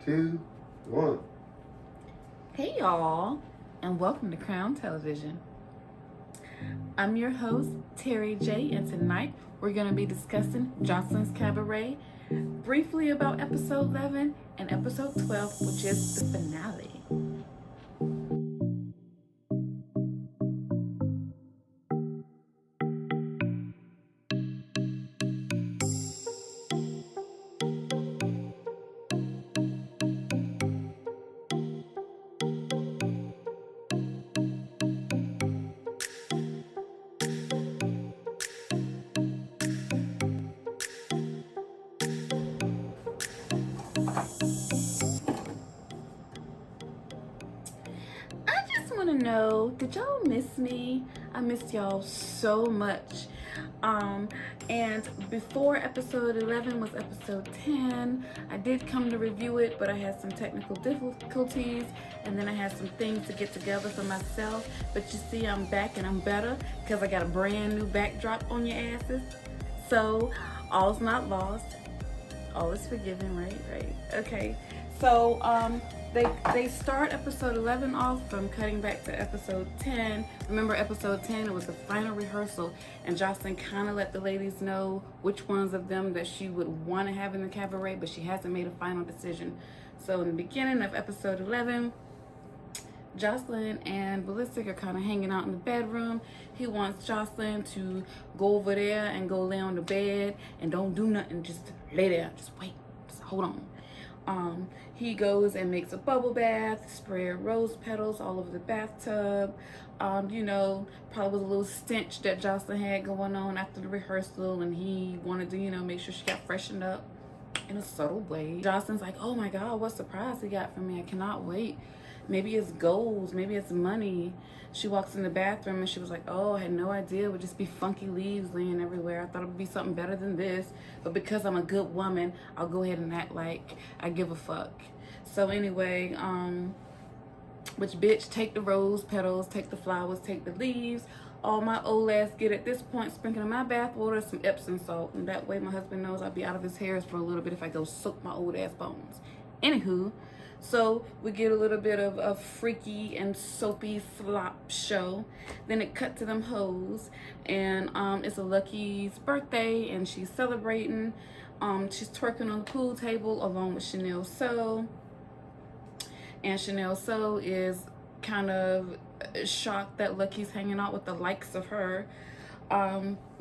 2, 1. Hey y'all, and welcome to Crown Television. I'm your host, Terry J, and tonight we're going to be discussing Joseline's Cabaret, briefly about episode 11 and episode 12, which is the finale. I want to know, did y'all miss me? I missed y'all so much. And before episode 11 was episode 10. I did come to review it, but I had some technical difficulties, and then I had some things to get together for myself. But you see, I'm back and I'm better because I got a brand new backdrop on your asses. So all's not lost. All is forgiven, right? Okay. So they start episode 11 off from cutting back to episode 10. Remember episode 10, it was the final rehearsal, and Joseline kind of let the ladies know which ones of them that she would want to have in the cabaret, but she hasn't made a final decision. So in the beginning of episode 11, Joseline and Ballistic are kind of hanging out in the bedroom. He wants Joseline to go over there and go lay on the bed and don't do nothing, just lay there, just wait, just hold on. He goes and makes a bubble bath, sprayed rose petals all over the bathtub. You know, probably was a little stench that Joseline had going on after the rehearsal, and he wanted to, you know, make sure she got freshened up in a subtle way. Joseline's like, oh my God, what surprise he got for me. I cannot wait. Maybe it's goals, maybe it's money. She walks in the bathroom and she was like, oh, I had no idea it would just be funky leaves laying everywhere. I thought it would be something better than this. But because I'm a good woman, I'll go ahead and act like I give a fuck. So anyway, which bitch, take the rose petals, take the flowers, take the leaves. All my old ass get at this point sprinkling my bath water, some Epsom salt. And that way my husband knows I'll be out of his hairs for a little bit if I go soak my old ass bones. Anywho, so we get a little bit of a freaky and soapy flop show. Then it cut to them hoes, and it's a Lucky's birthday, and she's celebrating. She's twerking on the pool table along with Chanel So. And Chanel So is kind of shocked that Lucky's hanging out with the likes of her,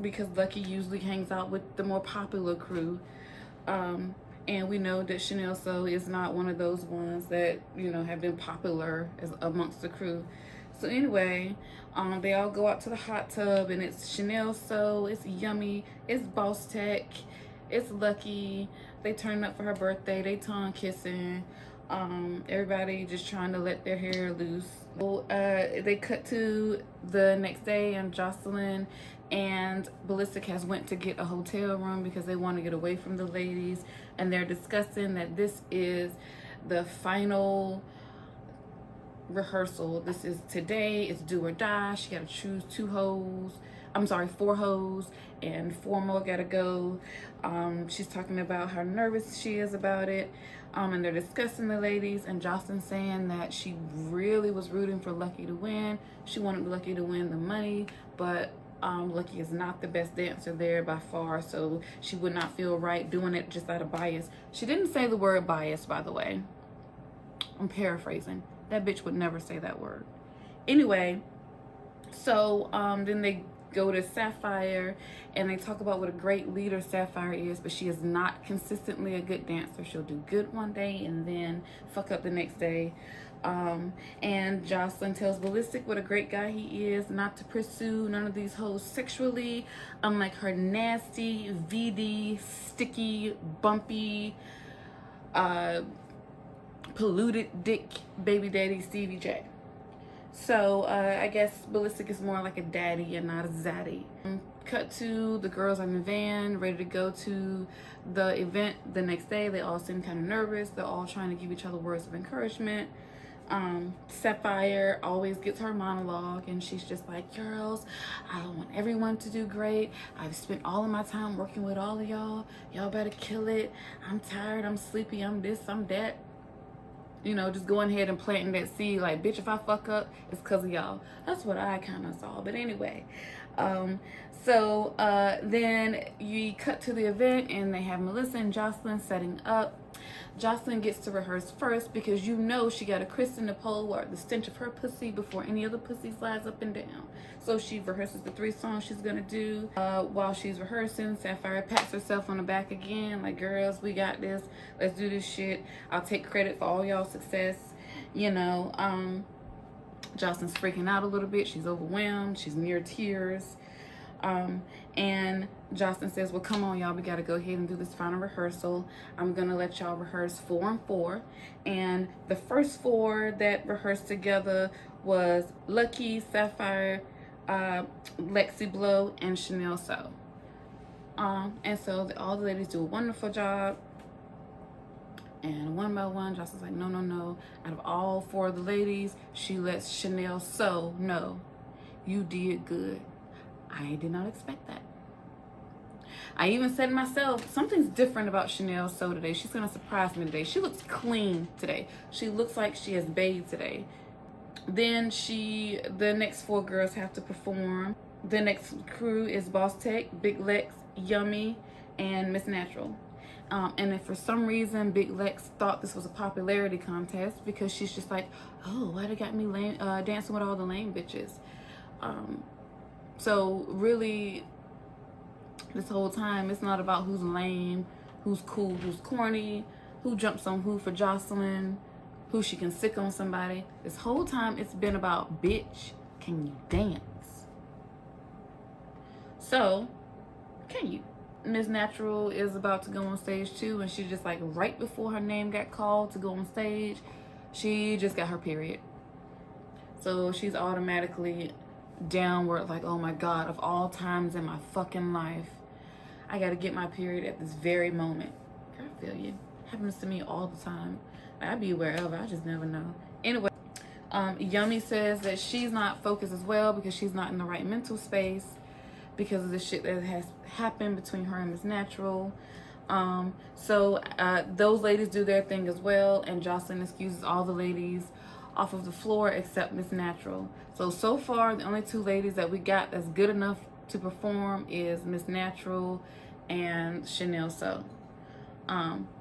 because Lucky usually hangs out with the more popular crew. And we know that Chanel So is not one of those ones that, you know, have been popular amongst the crew. So anyway, they all go out to the hot tub, and it's Chanel So, it's Yummy, it's Boss Tech, it's Lucky. They turn up for her birthday, they tongue kissing. Everybody just trying to let their hair loose. Well, they cut to the next day, and Joseline and Ballistic has went to get a hotel room because they want to get away from the ladies, and they're discussing that this is the final rehearsal. This is today, it's do or die. She got to choose 4 hoes, and 4 more gotta go. She's talking about how nervous she is about it, and they're discussing the ladies, and Joseline saying that she really was rooting for Lucky to win. She wanted Lucky to win the money, but Lucky is not the best dancer there by far, so she would not feel right doing it just out of bias. She didn't say the word bias, by the way. I'm paraphrasing. That bitch would never say that word. Anyway, so then they go to Sapphire, and they talk about what a great leader Sapphire is, but she is not consistently a good dancer. She'll do good one day and then fuck up the next day. And Joseline tells Ballistic what a great guy he is, not to pursue none of these hoes sexually, unlike her nasty, VD, sticky, bumpy, polluted dick baby daddy Stevie J. So I guess Ballistic is more like a daddy and not a zaddy. Cut to the girls on the van, ready to go to the event the next day. They all seem kind of nervous. They're all trying to give each other words of encouragement. Sapphire always gets her monologue, and she's just like, girls, I want everyone to do great. I've spent all of my time working with all of y'all. Y'all better kill it. I'm tired, I'm sleepy, I'm this, I'm that. you know, just going ahead and planting that seed. Like, bitch, if I fuck up, it's because of y'all. That's what I kind of saw. But anyway, then you cut to the event, and they have Melissa and Joseline setting up. Joseline gets to rehearse first because you know she got to christen the pole or the stench of her pussy before any other pussy slides up and down. So she rehearses the 3 songs she's gonna do. While she's rehearsing, Sapphire pats herself on the back again, like, girls, we got this. Let's do this shit. I'll take credit for all y'all success. You know, Joseline's freaking out a little bit. She's overwhelmed. She's near tears. And Joseline says, well, come on, y'all, we got to go ahead and do this final rehearsal. I'm going to let y'all rehearse 4 and 4. And the first 4 that rehearsed together was Lucky, Sapphire, Lexi Blow, and Chanel So. And so all the ladies do a wonderful job. And one by one, Joseline's like, no, no, no. Out of all 4 of the ladies, she lets Chanel So know, you did good. I did not expect that. I even said to myself, something's different about Chanel So today. She's going to surprise me today. She looks clean today. She looks like she has bathed today. Then the next 4 girls have to perform. The next crew is Boss Tech, Big Lex, Yummy, and Miss Natural. And if for some reason Big Lex thought this was a popularity contest, because she's just like, oh, why they got me dancing with all the lame bitches? So really, this whole time, it's not about who's lame, who's cool, who's corny, who jumps on who for Joseline, who she can sick on somebody. This whole time, it's been about, bitch, can you dance? So, can you? Miss Natural is about to go on stage too, and she just, like, right before her name got called to go on stage, she just got her period. So she's automatically downward, like, oh my God, of all times in my fucking life, I gotta get my period at this very moment. I feel you. Happens to me all the time. I be wherever, I just never know. Anyway, Yummy says that she's not focused as well because she's not in the right mental space because of the shit that has happened between her and Miss Natural. So those ladies do their thing as well, and Joseline excuses all the ladies off of the floor except Miss Natural. So far, the only 2 ladies that we got that's good enough to perform is Miss Natural and Chanel So.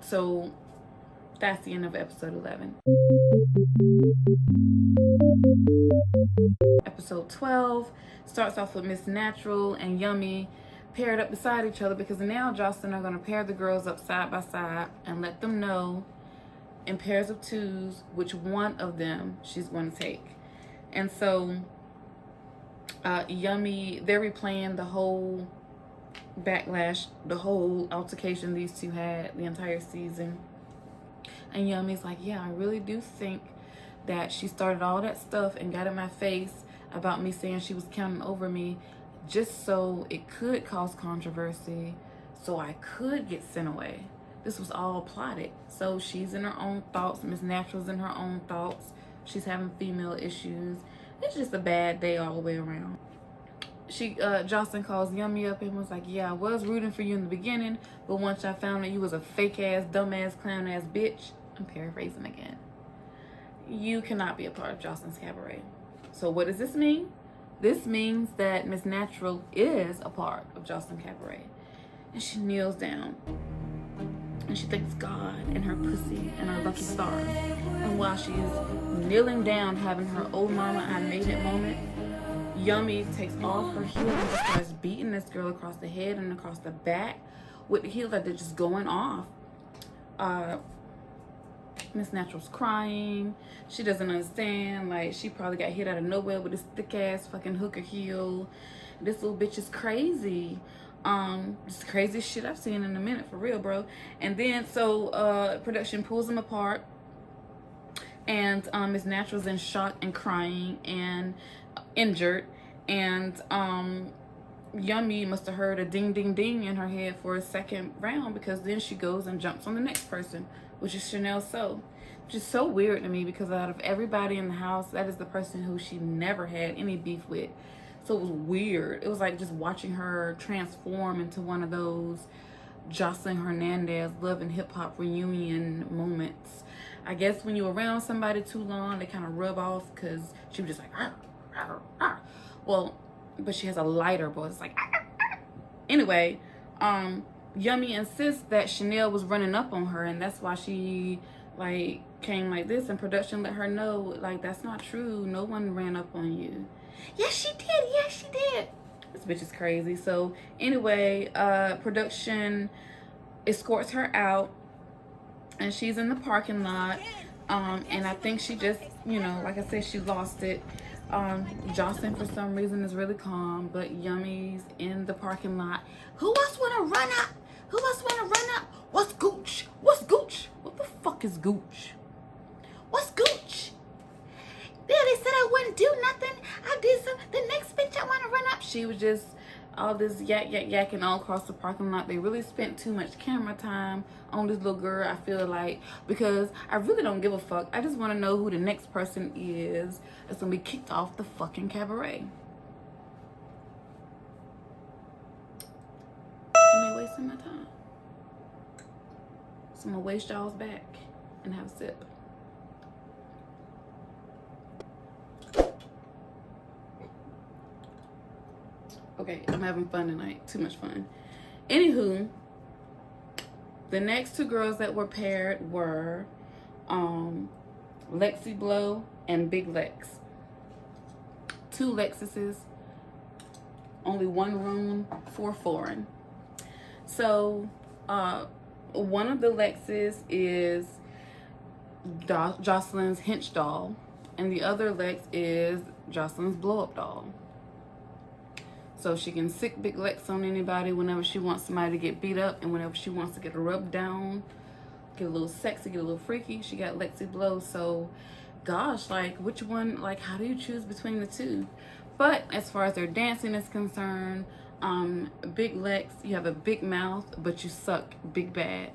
So that's the end of episode 11. Episode 12 starts off with Miss Natural and Yummy paired up beside each other, because now Joseline are going to pair the girls up side by side and let them know in pairs of 2s which one of them she's going to take. And so Yummy, they're replaying the whole backlash, the whole altercation these 2 had the entire season. And Yummy's like, yeah, I really do think that she started all that stuff and got in my face about me saying she was counting over me just so it could cause controversy, so I could get sent away. This was all plotted. So she's in her own thoughts. Miss Natural's in her own thoughts. She's having female issues. It's just a bad day all the way around. Joseline calls Yummy up and was like, yeah, I was rooting for you in the beginning, but once I found that you was a fake ass, dumb ass, clown ass bitch, I'm paraphrasing again, you cannot be a part of Joseline's Cabaret. So what does this mean? This means that Miss Natural is a part of Joseline Cabaret. And she kneels down and she thanks God and her pussy and her lucky stars. And while she is kneeling down having her old mama I made it moment, Yummy takes off her heels and starts beating this girl across the head and across the back with the heels that they're just going off. Miss Natural's crying. She doesn't understand. Like, she probably got hit out of nowhere with this thick ass fucking hooker heel. This little bitch is crazy. It's the craziest shit I've seen in a minute, for real, bro. And then production pulls them apart, and Miss Natural's in shock and crying and injured, and Yummy must have heard a ding ding ding in her head for a second round, because then she goes and jumps on the next person, which is Chanel So, which is so weird to me, because out of everybody in the house, that is the person who she never had any beef with. So it was weird. It was like just watching her transform into one of those Joseline Hernandez Love and Hip Hop reunion moments. I guess when you're around somebody too long, they kind of rub off, because she was just like, arr, arr, arr. Well, but she has a lighter voice. It's like, arr, arr. Anyway, Yummy insists that Chanel was running up on her, and that's why she like came like this, and production let her know like that's not true. No one ran up on you. Yes, she did. Yes, she did. This bitch is crazy. So anyway, production escorts her out, and she's in the parking lot. And I think she just, you know, like I said, she lost it. Joseline for some reason is really calm, but Yummy's in the parking lot. Who else wanna run up? Who else wanna run up? What's gooch? What's gooch? What the fuck is gooch? What's gooch? Yeah, they said I wouldn't do nothing. I did some. The next bitch I wanna run up. She was just all this yakking all across the parking lot. They really spent too much camera time on this little girl, I feel like, because I really don't give a fuck. I just want to know who the next person is that's gonna be kicked off the fucking cabaret. And they wasting my time. So I'm gonna waste y'all's back and have a sip. Okay, I'm having fun tonight. Too much fun. Anywho, the next two girls that were paired were Lexi Blow and Big Lex. Two Lexuses, only one room, 4 foreign. So one of the Lexes is Joseline's hench doll, and the other Lex is Joseline's blow up doll. So she can sick Big Lex on anybody whenever she wants somebody to get beat up, and whenever she wants to get rubbed down, get a little sexy, get a little freaky, she got Lexi Blow. So gosh, like, which one, like, how do you choose between the two? But as far as their dancing is concerned, Big Lex, you have a big mouth, but you suck big bad.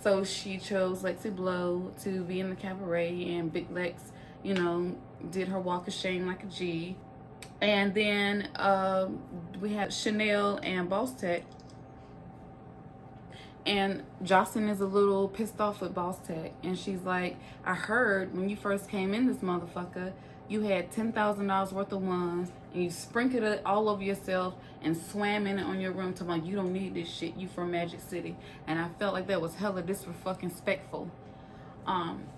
So she chose Lexi Blow to be in the cabaret, and Big Lex, you know, did her walk of shame like a G. And then we had Chanel and Boss Tech. And Joseline is a little pissed off with Boss Tech. And she's like, I heard when you first came in this motherfucker, you had $10,000 worth of ones, and you sprinkled it all over yourself and swam in it on your room, talking about you don't need this shit, you from Magic City. And I felt like that was hella disrespectful.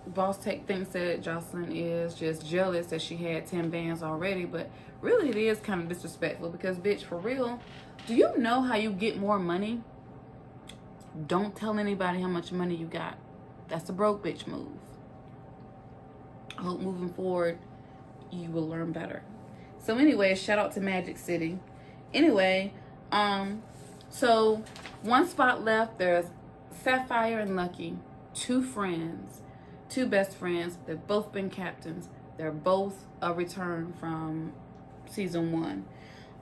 Boss Tech thinks that Joseline is just jealous that she had 10 bands already, but really it is kind of disrespectful, because bitch, for real, do you know how you get more money? Don't tell anybody how much money you got. That's a broke bitch move. I hope moving forward you will learn better. So anyway, shout out to Magic City. Anyway, so one spot left. There's Sapphire and Lucky, two friends, two best friends. They've both been captains. They're both a return from season 1.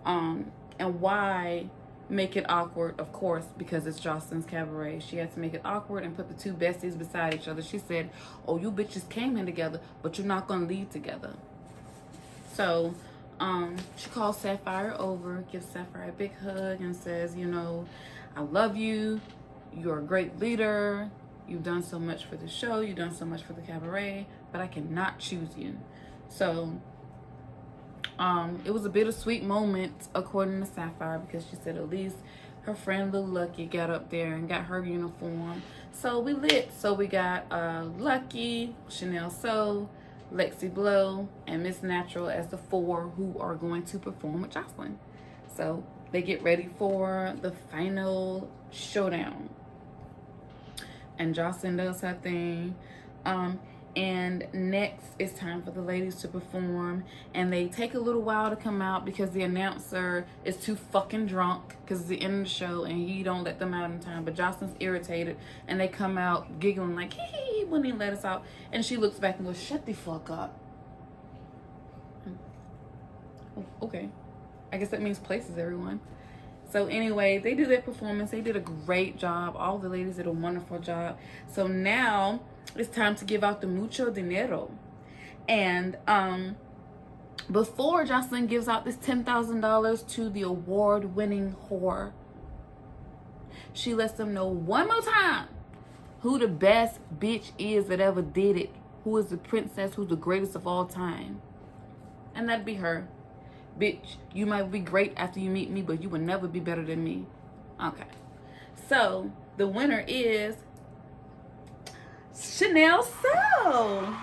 And why make it awkward? Of course, because it's Joseline's cabaret. She had to make it awkward and put the two besties beside each other. She said, oh, you bitches came in together, but you're not gonna leave together. So she calls Sapphire over, gives Sapphire a big hug, and says, you know, I love you. You're a great leader. You've done so much for the show. You've done so much for the cabaret, but I cannot choose you. So it was a bittersweet moment, according to Sapphire, because she said at least her friend Little Lucky got up there and got her uniform. So we lit. So we got Lucky, Chanel So, Lexi Blow, and Miss Natural as the 4 who are going to perform with Joseline. So they get ready for the final showdown. And Joseline does her thing. And next it's time for the ladies to perform, and they take a little while to come out because the announcer is too fucking drunk because it's the end of the show and he don't let them out in time. But Joseline's irritated, and they come out giggling like, hee, wouldn't he let us out? And she looks back and goes, shut the fuck up. Oh, okay, I guess that means places, everyone. So anyway, they do their performance. They did a great job. All the ladies did a wonderful job. So now it's time to give out the mucho dinero. And before Joseline gives out this $10,000 to the award-winning whore, she lets them know one more time who the best bitch is that ever did it. Who is the princess, who's the greatest of all time. And that'd be her. Bitch, you might be great after you meet me, but you will never be better than me. Okay. So, the winner is Chanel So.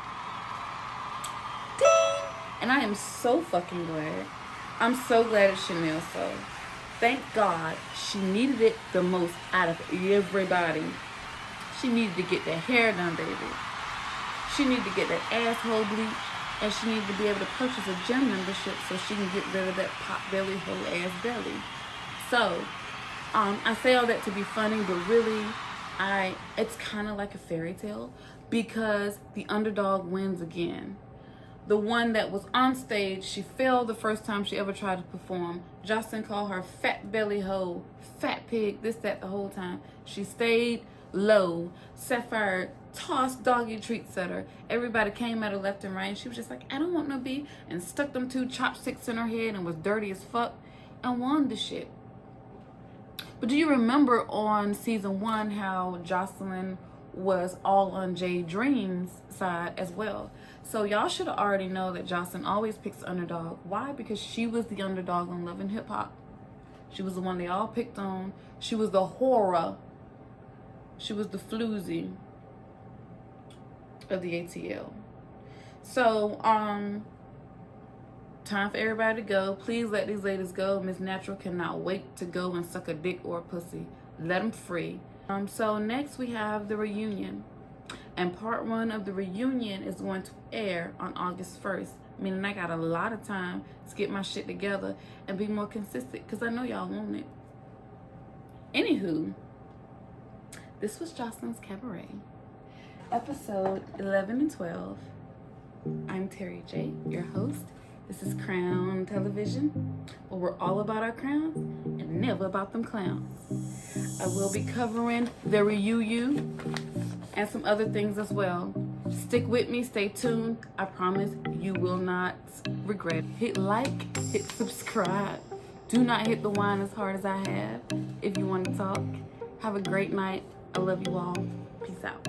Ding! And I am so fucking glad. I'm so glad it's Chanel So. Thank God she needed it the most out of everybody. She needed to get that hair done, baby. She needed to get that asshole bleach. And she needed to be able to purchase a gym membership so she can get rid of that pot belly, whole ass belly. So, I say all that to be funny, but really, it's kind of like a fairy tale because the underdog wins again. The one that was on stage, she failed the first time she ever tried to perform. Joseline called her fat belly hoe, fat pig, this, that, the whole time. She stayed low. Sapphire tossed doggy treats at her. Everybody came at her left and right. And she was just like, I don't want no beef. And stuck them 2 chopsticks in her head and was dirty as fuck and won the shit. But do you remember on season 1 how Joseline was all on Jay Dream's side as well? So y'all should already know that Joseline always picks underdog. Why? Because she was the underdog on Love and Hip Hop. She was the one they all picked on. She was the horror. She was the floozy of the ATL. So, time for everybody to go. Please let these ladies go. Miss Natural cannot wait to go and suck a dick or a pussy. Let them free. So next we have the reunion. And part 1 of the reunion is going to air on August 1st. Meaning I got a lot of time to get my shit together and be more consistent. Because I know y'all want it. Anywho, this was Joseline's Cabaret. Episode 11 and 12. I'm Terry J, your host. This is Crown Television, where we're all about our crowns and never about them clowns. I will be covering the reunion and some other things as well. Stick with me, stay tuned. I promise you will not regret. Hit like, hit subscribe. Do not hit the wine as hard as I have if you want to talk. Have a great night. I love you all. Peace out.